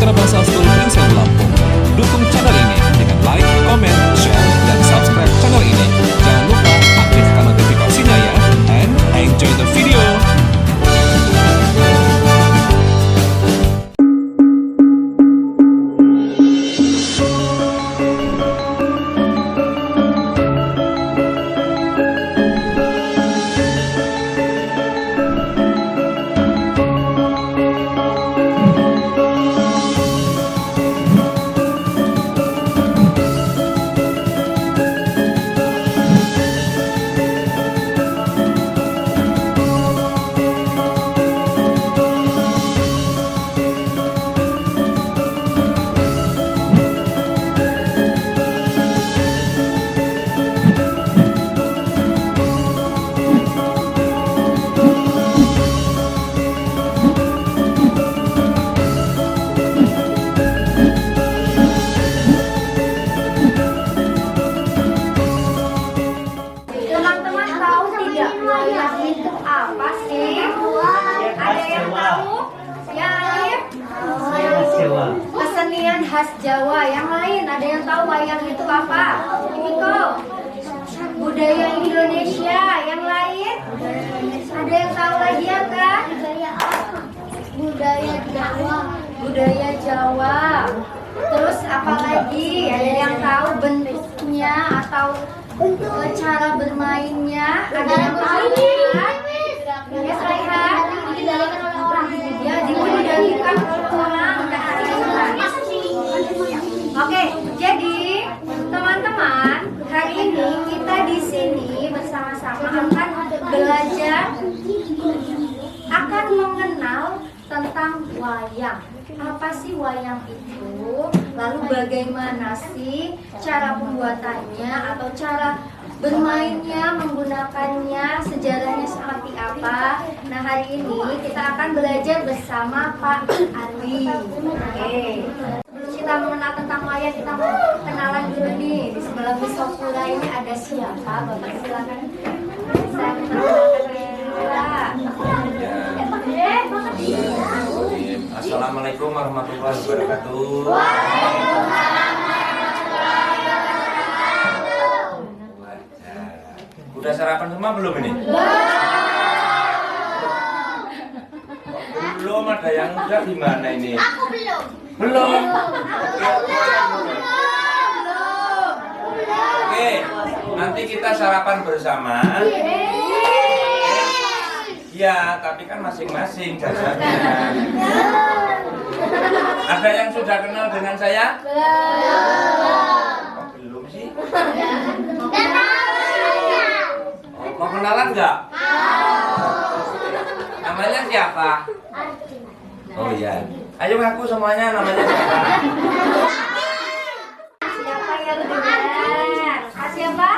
Sekolah Bahasa School Prinsip Lampung. Dukung channel ini dengan like, comment, share, dan subscribe channel ini. Jangan lupa aktifkan notifikasinya ya. And enjoy the video. Teman-teman tahu tidak wayang itu apa sih? Ada yang tahu? Ya, Alif? Kesenian khas Jawa. Yang lain ada yang tahu wayang itu apa? Miko? Budaya Indonesia. Yang lain? Ada yang tahu lagi ya kan? Budaya Jawa. Budaya Jawa. Terus apa lagi? Ada yang tahu bentuknya atau cara bermainnya? Ada yang tahu kan? Ya, Raihan? Ya, dikendalikan orang dan Oke, jadi teman-teman, hari ini kita di sini bersama-sama akan belajar, akan mengenal tentang wayang. Apa sih wayang itu? Lalu bagaimana sih cara pembuatannya atau cara bermainnya, menggunakannya, sejarahnya seperti apa? Nah, hari ini kita akan belajar bersama Pak Andi. Oke. Sebelum kita mengenal tentang wayang, kita mau kenalan dulu nih. Di sebelah Wisopura ini ada siapa? Bapak silakan. Saya kenalkan. Assalamualaikum warahmatullahi wabarakatuh. Udah sarapan semua belum ini? Belum, ada yang udah gimana ini? Aku belum. Belum. Oke, nanti kita sarapan bersama. Ya, tapi kan masing-masing jasanya. Ada yang sudah kenal dengan saya? Oh, belum sih. Mau kenalan nggak? Namanya siapa? Oh iya. Ayo ngaku semuanya namanya siapa? Siapa yang dengar? Siapa?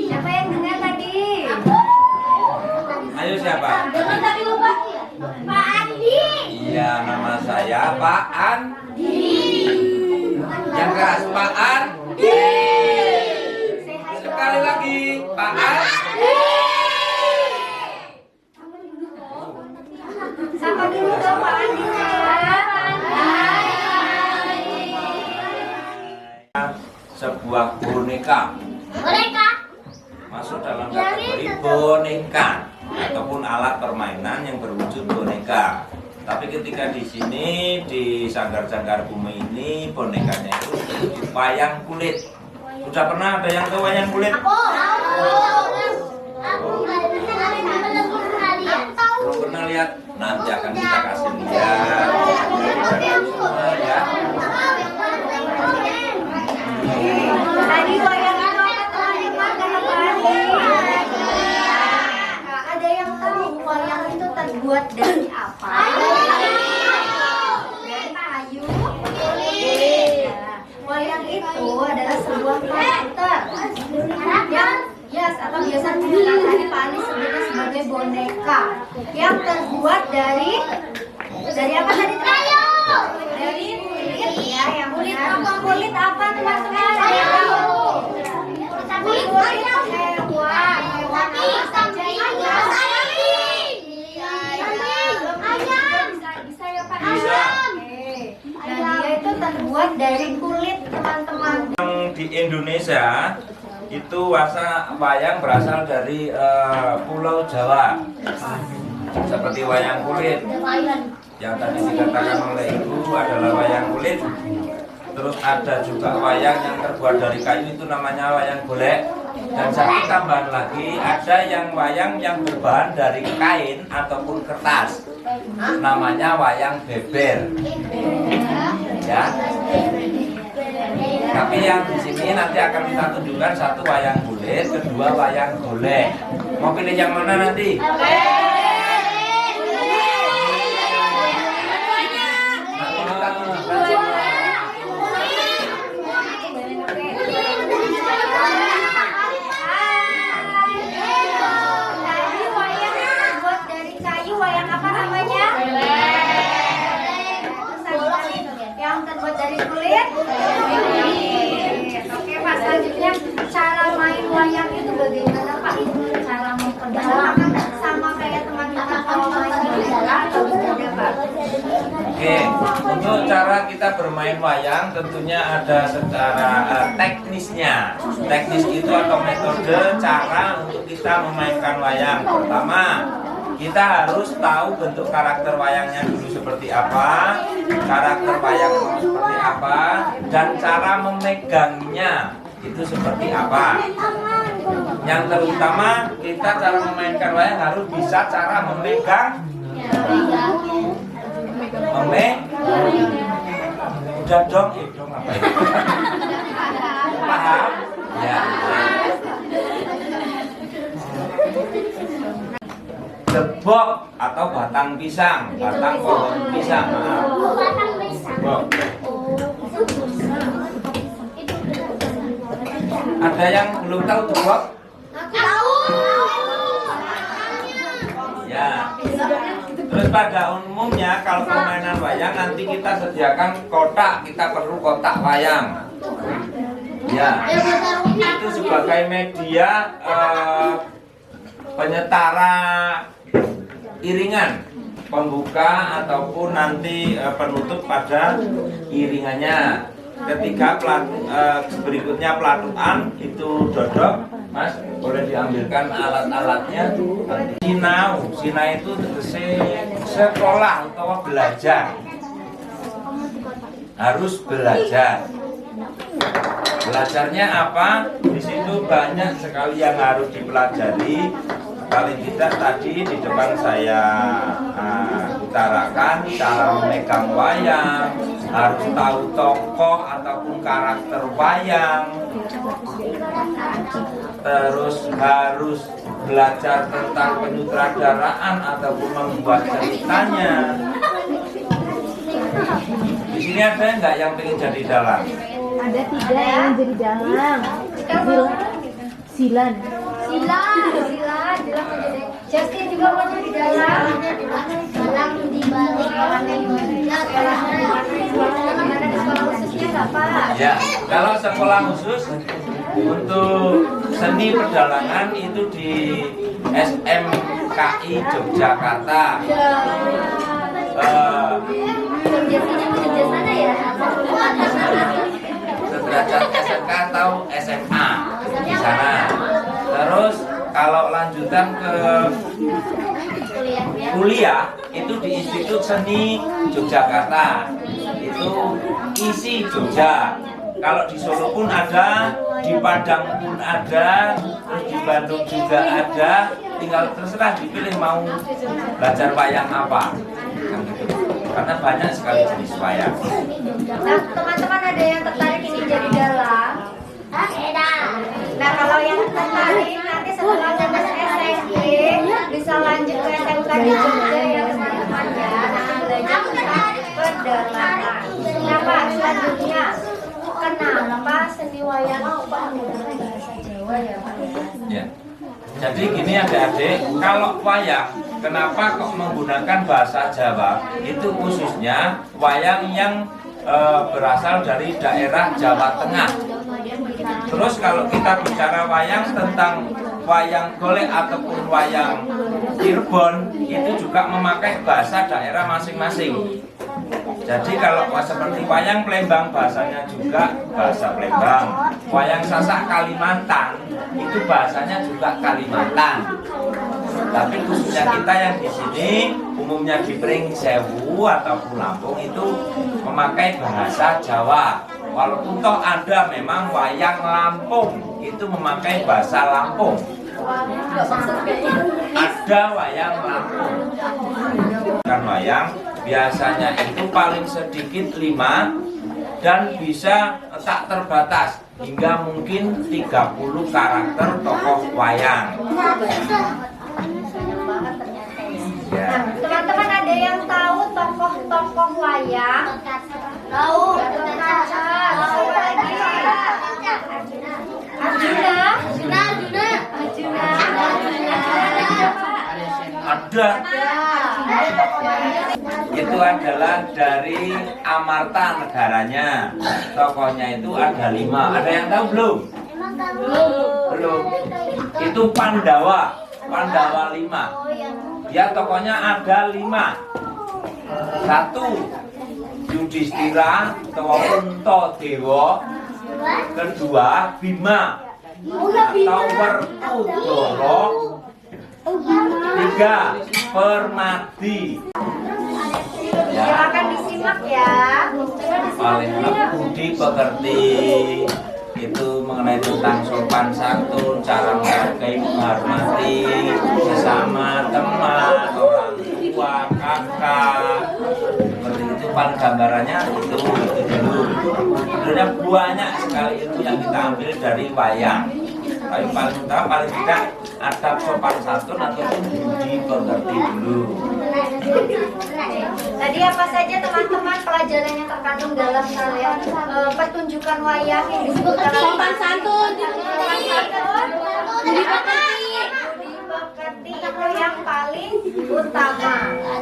Siapa yang dengar tadi? Ayo siapa? Dengar tadi lupa. Pak Andi. Iya, nama saya Pak Andi. Yang keras Pak Andi. Sekali lagi Pak Andi. Sapa dulu dong Pak Andi. Sebuah boneka Boneka. masuk dalam kategori boneka ataupun alat permainan yang berwujud boneka. Tapi ketika di sini di Sanggar-Sanggar Bumi ini bonekanya itu berwujud wayang kulit. Sudah pernah ada yang ke wayang kulit? Belum pernah lihat? Nanti akan kita kasih lihat. Ya. Tadi wayang itu apa teman-teman kata Pak Andi? Ada yang tahu wayang itu terbuat dari apa? Dari kayu. Wayang itu adalah sebuah karakter yang atau biasa tadi Pak Andi sebutnya sebagai boneka yang terbuat dari apa tadi? Dari kulit ya, yang kulit apa? Kulit apa teman-teman? Kulit hewan apa saja itu? Bisa ya Pak? Bisa. di Indonesia itu wayang berasal dari Pulau Jawa, seperti wayang kulit yang tadi dikatakan oleh ibu adalah wayang kulit. Terus ada juga wayang yang terbuat dari kayu, itu namanya wayang golek. Dan satu tambahan lagi, ada yang wayang yang berbahan dari kain ataupun kertas, namanya wayang beber. Ya. Tapi yang di sini nanti akan kita tunjukkan, satu wayang kulit, kedua wayang golek. Mau pilih yang mana nanti? Yang terbuat dari kulit. Oke Pak, selanjutnya cara main wayang itu bagaimana Pak? Cara memperdalam sama kayak teman-teman kalau main bola atau berbeda Pak? Oke, untuk cara kita bermain wayang tentunya ada secara teknisnya. Teknis itu atau metode cara untuk kita memainkan wayang. Pertama, kita harus tahu bentuk karakter wayangnya dulu seperti apa, karakter wayang seperti apa, dan cara memegangnya itu seperti apa. Yang terutama kita cara memainkan wayang harus bisa cara memegang. Udah dong, dong apa itu? Paham? Ya. Gebok atau batang pisang, batang pohon pisang. Gebok. Ada yang belum tahu gebok? Ya. Terus pada umumnya kalau permainan wayang nanti kita sediakan kotak, kita perlu kotak wayang. Ya. Itu sebagai media penyetara iringan, pembuka ataupun nanti penutup pada iringannya. Ketika berikutnya pelatukan itu dodok, Mas boleh diambilkan alat-alatnya. Sinau itu sekolah atau belajar, harus belajar. Belajarnya apa? Di situ banyak sekali yang harus dipelajari. Paling tidak tadi di depan saya utarakan cara memegang wayang, harus tahu tokoh ataupun karakter wayang, terus harus belajar tentang penyutradaraan ataupun membuat ceritanya. Di sini ada enggak yang pengen jadi dalang? Ada 3 yang jadi dalang. Silan menjadi Justin juga mau jadi dalang di balik di sekolah khususnya nggak Pak? Ya, kalau sekolah khusus untuk seni perdalangan itu di SMKI Yogyakarta. Sederajat SMK atau SMA di sana. Terus kalau lanjutan ke kuliah itu di Institut Seni Yogyakarta, itu isi Jogja. Kalau di Solo pun ada, di Padang pun ada, terus di Bandung juga ada. Tinggal terserah dipilih mau belajar wayang apa, kan gitu. Karena banyak sekali jenis wayang. Nah, teman-teman ada yang tertarik ini jadi dalang? Nah, kalau yang tertarik nanti setelah lulus SMK bisa lanjut ke SMK di Jogja ya teman-teman ya. Nanti belajar tentang perdalangan. Nah, Pak, selanjutnya kenapa seni wayang menggunakan bahasa Jawa ya Pak? Ya. Jadi gini adik-adik, kalau wayang kenapa kok menggunakan bahasa Jawa? Itu khususnya wayang yang berasal dari daerah Jawa Tengah. Terus kalau kita bicara wayang tentang wayang golek ataupun wayang Cirebon, itu juga memakai bahasa daerah masing-masing. Jadi kalau seperti wayang Plembang bahasanya juga bahasa Plembang. Wayang Sasak Kalimantan itu bahasanya juga Kalimantan. Tapi khususnya kita yang di sini umumnya di Pringsewu ataupun Lampung itu memakai bahasa Jawa. Walaupun toh ada memang wayang Lampung itu memakai bahasa Lampung. Ada wayang Lampung. Kan wayang biasanya itu paling sedikit 5 dan bisa tak terbatas hingga mungkin 30 karakter tokoh wayang. Ya. Nah, teman-teman ada yang tahu tokoh-tokoh wayang? Tahu. Siapa lagi? Arjuna. Ada. Itu adalah dari Amarta negaranya. Tokohnya itu ada 5. Ada yang tahu belum? Belum. Itu Pandawa. Pandawa 5. Ya tokohnya ada 5. 1 Yudhistira atau Puntadewa. Kedua Bima atau Werkudara. 3 Permadi. Silakan disimak ya. Paling enak budi pekerti itu mengenai tentang sopan santun, cara menghargai menghormati sesama teman, orang tua, kakak. Seperti itu paling gambarannya itu dulu. Sebenarnya banyak sekali ilmu yang kita ambil dari wayang. Tapi paling utama paling tidak adab sopan santun ataupun budi pekerti dulu. Tadi apa saja teman-teman pelajaran yang terkandung dalam kalian pertunjukan wayang yang disebutkan Sopan santun. budi pekerti itu yang paling utama.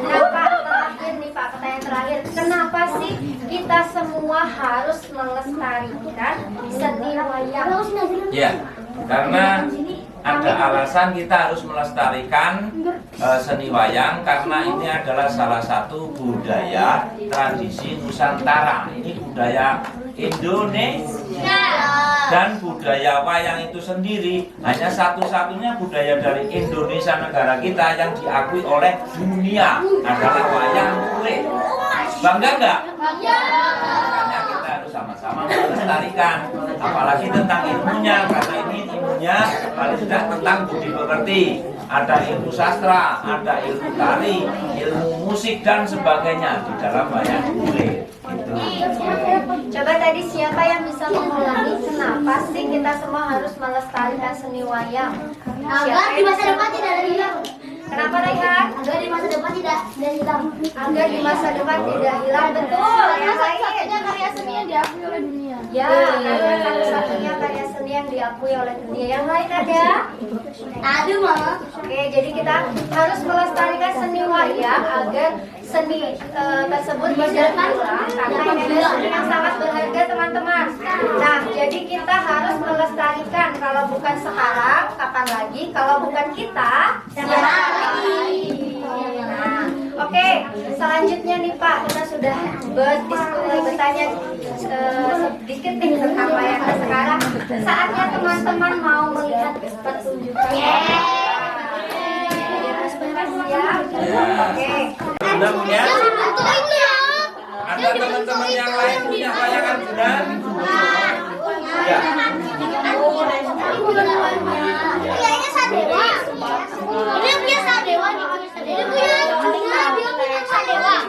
Nah Pak, terakhir nih Pak, pertanyaan terakhir, kenapa sih kita semua harus melestarikan seni wayang? Ya, karena ada alasan kita harus melestarikan seni wayang karena ini adalah salah satu budaya tradisi Nusantara. Ini budaya Indonesia dan budaya wayang itu sendiri hanya satu-satunya budaya dari Indonesia negara kita yang diakui oleh dunia adalah wayang kulit. Bangga nggak? Makanya kita harus sama-sama melestarikan, apalagi tentang ilmunya, karena ini ilmunya paling tidak tentang budi pekerti. Ada ilmu sastra, ada ilmu tari, ilmu musik dan sebagainya di dalam wayang kulit. Gitu. Coba tadi siapa yang bisa mengulangi kenapa sih kita semua harus melestarikan seni wayang? Agar di masa depan tidak ada hilang. Kenapa Rehan? Agar di masa depan tidak hilang. Agar di masa depan tidak hilang. Betul. Yang lain? Satunya karya seni yang diakui oleh dunia. Ya, karena satu-satunya karya seni yang diakui oleh dunia. Yang lain ada? Aduh mama. Oke, jadi kita harus melestarikan seni wayang agar seni tersebut berjalan karena ini adalah seni yang sangat berharga teman-teman. Nah, jadi kita harus melestarikan. Kalau bukan sekarang, kapan lagi? Kalau bukan kita, siapa lagi? Nah, oke, selanjutnya nih Pak, kita sudah bertanya sedikit nih tentang wayang. Sekarang saatnya teman-teman mau melihat pertunjukan. Oke. Sudah punya? Ada teman-teman yang lain punya wayangan sudah? Ya. Kayaknya Sadewa. Ini yang punya Sadewa nih. Ini punya dia punya Sadewa.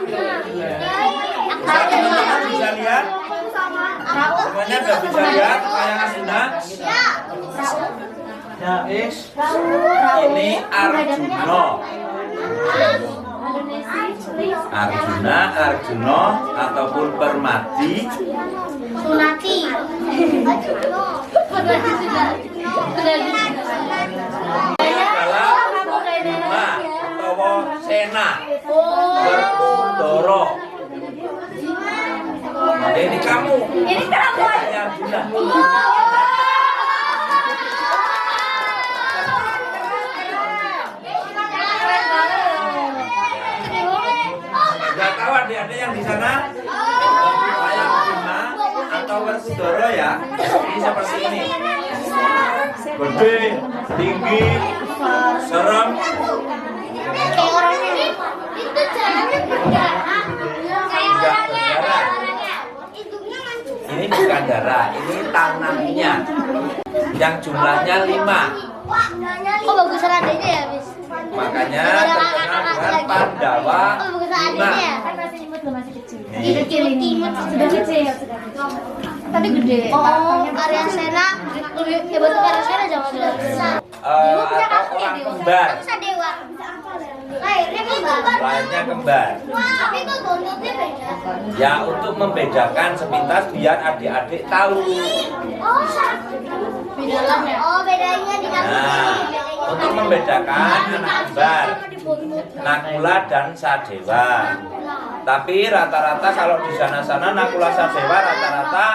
Bisa teman-teman bisa lihat? Semuanya sudah bisa lihat wayangan sudah? Ya. Ini Arjuna. Arjuna ataupun Permadi. Sunati. Ini adalah Bima atau Sena Werkudara. Ini kamu. Ini kamu. Arjuna. Gak tahu adik-adik yang di sana? kalau Werkudara ya, ini seperti ini. Gede, tinggi, serem. Kayak orangnya itu jalannya berdarah. Kayak orangnya. Hidungnya mancung. Ini bukan darah, ini tanahnya. Yang jumlahnya 5. Oh, bagusan adanya ya, Bis? Makanya terkenal dengan Pandawa Oh, bagusan 5. adanya ya? Nih. Kecil ini. Sudah kecil. Tapi gede. Oh, Arya Sena lebih hebat ke Arya Sena jangan dulu. Atau orang kembar. Dewa. Lahirnya kembar. Lahirnya kembar. Tapi kok bonotnya beda? Ya untuk membedakan sepintas biar adik-adik tahu. Oh, bedanya. Oh, bedanya di dalam Nah, untuk membedakan anak kembar, Nakula dan Sadewa. Tapi rata-rata kalau di sana-sana Nakula Sadewa rata-rata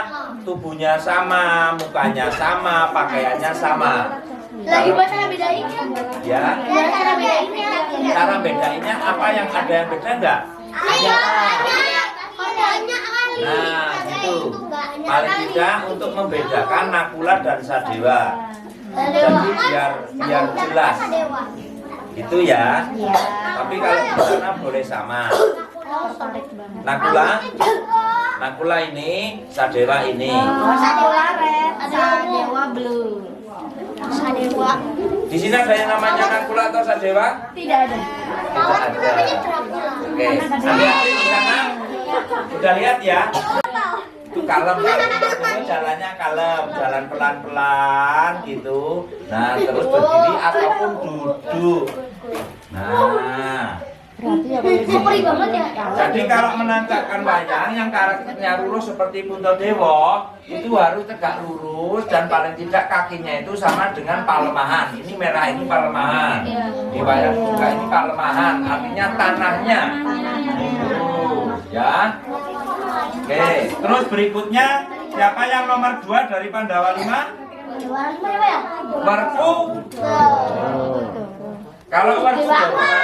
tubuhnya sama, mukanya sama, pakaiannya sama. Lagi buat cara bedainnya. Ya, Cara bedainnya. cara bedainnya apa yang ada yang beda enggak? Ada. Kodanya kali. Nah, itu paling tidak untuk membedakan Nakula dan Sadewa. Jadi biar jelas. Itu ya. Tapi kalau di sana boleh sama. Nakula ini, Sadewa ini. Sadewa red, Sadewa blue. Sadewa. Di sini ada yang namanya Nakula atau Sadewa? Tidak ada. Tidak ada. Oke, adik-adik di sana udah lihat ya? Itu kalem, itu jalannya kalem, jalan pelan-pelan gitu. Nah, terus berdiri ataupun duduk. Nah, Ngeri banget ya. jadi kalau menancapkan wayang yang karakternya lurus seperti Puntadewa itu harus tegak lurus dan paling tidak kakinya itu sama dengan palemahan. Ini merah ini palemahan. Di wayang juga ini palemahan, artinya tanahnya. Ya. Oke, terus berikutnya siapa yang nomor 2 dari Pandawa 5? Werku. Kalau Werkudara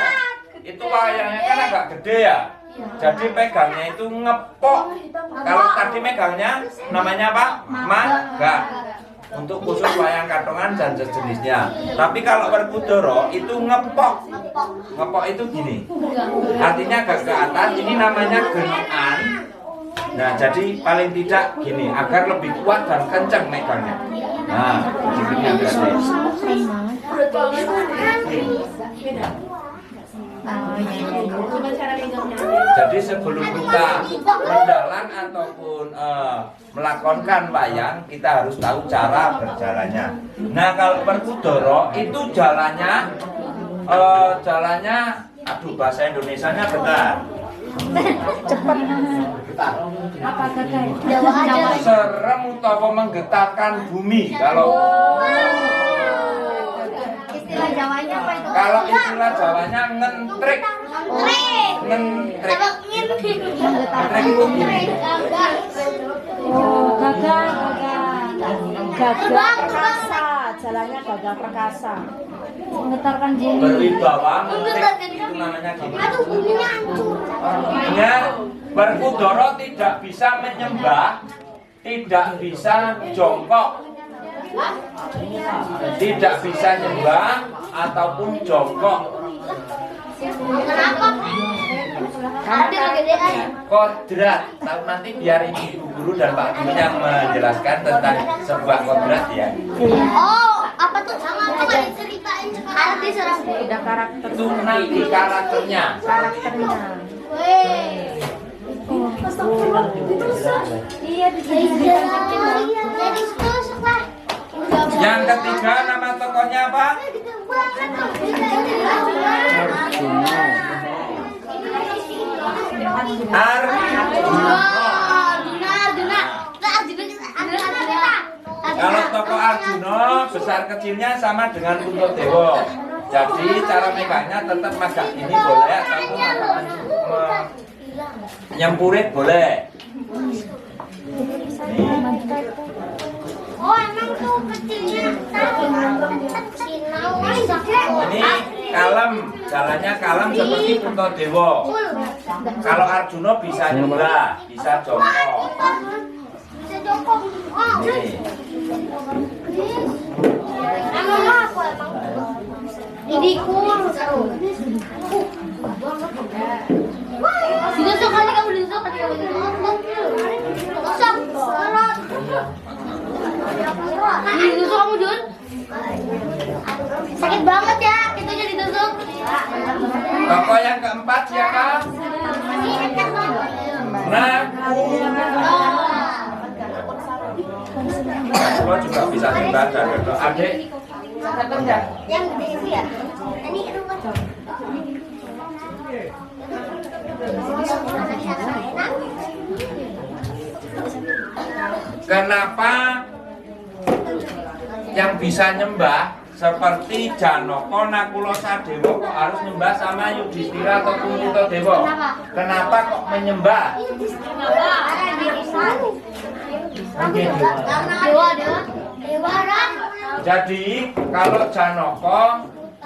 itu wayangnya kan agak gede ya. Jadi pegangnya itu ngepok. Kalau tadi megangnya namanya apa? Maga. Untuk khusus wayang katongan dan sejenisnya. Tapi kalau Werkudara itu ngepok. Ngepok itu gini. Artinya agak ke atas. Ini namanya genongan. Nah, jadi paling tidak gini agar lebih kuat dan kencang megangnya. Nah, begini berarti. Jadi sebelum kita mendalang ataupun melakonkan wayang, kita harus tahu cara berjalannya. Nah, kalau Werkudara itu jalannya, aduh bahasa Indonesianya bentar. Serem utawa menggetarkan bumi. Kalau Istilah Jawanya apa itu? kalau istilah Jawanya ngentrik. Ngentrik. Ngentrik itu gini. Gagah perkasa, jalannya gagah perkasa. Menggetarkan bumi. Berwibawa ngentrik itu namanya gini. Aduh, bunyinya hancur. Artinya Werkudara tidak bisa menyembah, tidak bisa jongkok, tidak bisa nyembah ataupun jongkok. Kenapa? Ada kegedean. Kodrat. Tahu nanti biar ini Ibu Guru dan Pak Guru yang menjelaskan tentang sebuah kodrat ya. Oh, apa tuh? Jangan nggak diceritain sekarang. Arti serang. Udah karakter. Itu nanti karakternya. Karakternya. Weh. Iya, Jadi susah lah. Yang ketiga nama tokohnya apa? Arjuna. Kalau tokoh Arjuna besar kecilnya sama dengan Puntadewa. Jadi cara megangnya tetap megah ini boleh ataupun nyempurit boleh. Oh, emang tuh kecilnya Ini kalem, jalannya kalem seperti Puntadewa. Kalau Arjuna bisa nyembah, bisa jongkok. Emang aku emang. Idiku. Ditusuk kali kamu ditusuk kali kamu ditusuk. Ditusuk kamu Jun. Sakit banget ya, itu aja ditusuk. Tokoh yang keempat siapa? Nah, Lo juga bisa membaca gitu. Adik Yang gede itu ya. Ini rumah. kenapa yang bisa nyembah seperti Janaka Nakula Sadewa kok harus nyembah sama Yudhistira atau Kuntiladewa? Kenapa kok menyembah? Dewa. Jadi kalau Janaka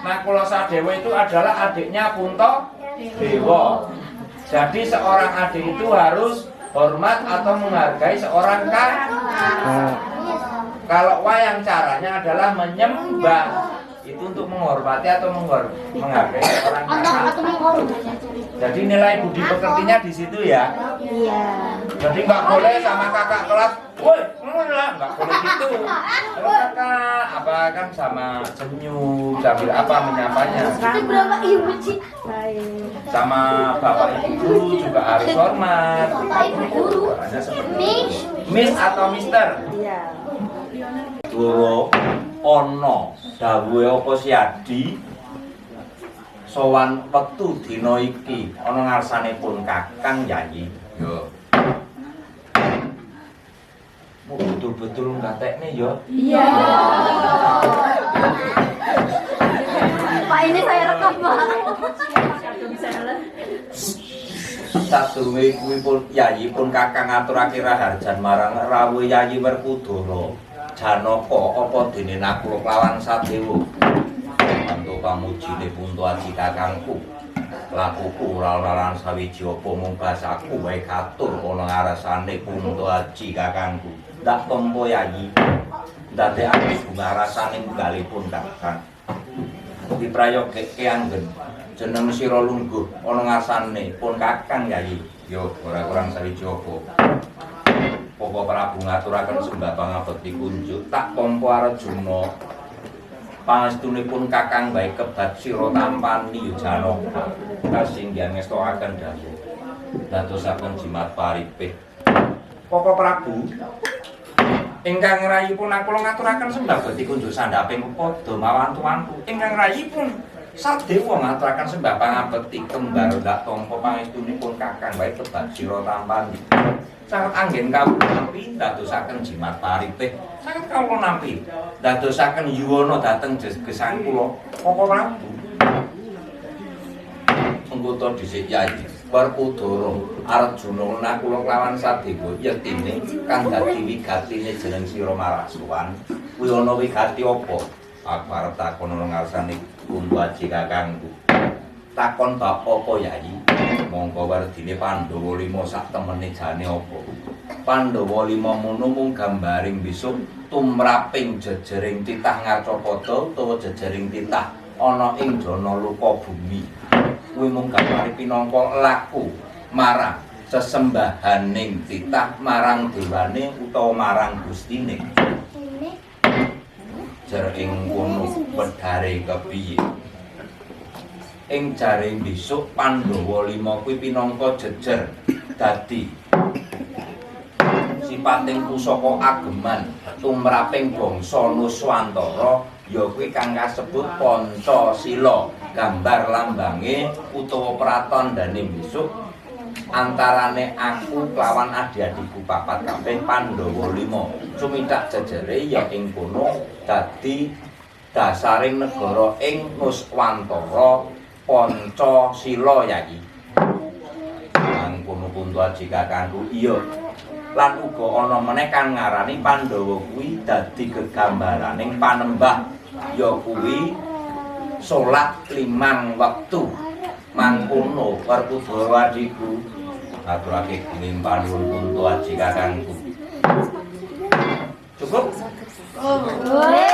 Nakula Sadewa itu adalah adiknya Puntadewa. Jadi seorang adik itu harus hormat atau menghargai seorang kakak. Kalau wayang caranya adalah menyembah, itu untuk menghormati atau menghargai seorang kakak. Jadi nilai budi pekertinya di situ ya. Iya. Jadi nggak boleh sama kakak kelas, woi, nggak boleh gitu. Kalau kakak apa kan sama senyum sambil apa menyapanya. Itu berapa ibu sih? Sama bapak ibu guru juga harus hormat. Bapak ibu guru. Caranya seperti itu. Miss atau Mister? Iya. Doro ono dawuhe apa siadi sowan wektu dina iki ana ngarsanipun Kakang Yayi. Yo. Betul-betul ngatekne yo. Iya. Pak ini saya rekam Pak. Sadurunge kuwi pun Yayi pun Kakang aturake raharjan marang rawuh Yayi Werkudara. Janaka apa dene Nakula kelawan Sadewa. Mantu pamujine Puntaji kakangku. Lakuku ora ana sawiji apa mung basaku wae katur ana ngarsane Puntaji kakangku. Ndak tampa Yayi. Ndadekake bunga rasane nggalipun Kakang. Diprayogeke anggen jeneng sira lungguh ana ngarsane pun Kakang Yayi. Yo ora kurang sawiji apa. Poko Prabu ngaturaken sembah pangabekti kunjuk tak tampa Arjuna. Pangestunipun Kakang bae kebat sira tampani Janaka. Kasinggihan ngestokaken dawuh. Dadosaken jimat paripih. Poko Prabu ingkang rayipun Nakula ngaturaken sembah bekti kunjuk sandhaping padha mawantu-wantu. Ingkang rayipun Sadewa ngaturaken sembah pangabekti kembar ndak tampa pangestunipun Kakang bae kebat sira tampani. Sangat anggen kawula nampi dadosaken jimat paripih. Sangat kawula nampi dadosaken yuwana dhateng gesang kula. Poko Prabu. Mengkuto dhisik Yayi Werkudara Arjuna Nakula kelawan Sadewa yektine kang dadi wigatine jeneng sira marasuwan. Kuwi ana wigati apa? Aku arep takon ana ngarsane Puntaji kakangku. Takon bab apa Yayi? Mongko werdine Pandhawa 5 sak temene jane apa? Pandhawa 5 mono mung gambaring besuk tumraping jejering titah Ngarcapada utawa jejering titah ana ing jana luka bumi. Kuwi mung gambare pinangka laku marang sesembahaning titah marang dewane utawa marang gustine. Jar ing kono wedhare kepiye? Ing jaring besuk Pandhawa 5 kuwi pinangka jejer dadi sipating pusaka ageman tumraping bangsa Nuswantara ya kuwi kang kasebut Pancasila, gambar lambange utawa pratandane besuk antarane aku kelawan adik-adikku papat kabeh Pandhawa 5. Sumidak jejere ya ing kono dadi dasaring negara ing Nuswantara Pancasila Yayi. Mangkono Puntaji kakangku iya. Lan uga ana meneh kang ngarani Pandhawa kuwi dadi gegambaraning panembah ya kuwi salat 5 wektu. Mangkono Werkudara adikku aturake panuwun Puntaji kakangku. Cukup? Boleh.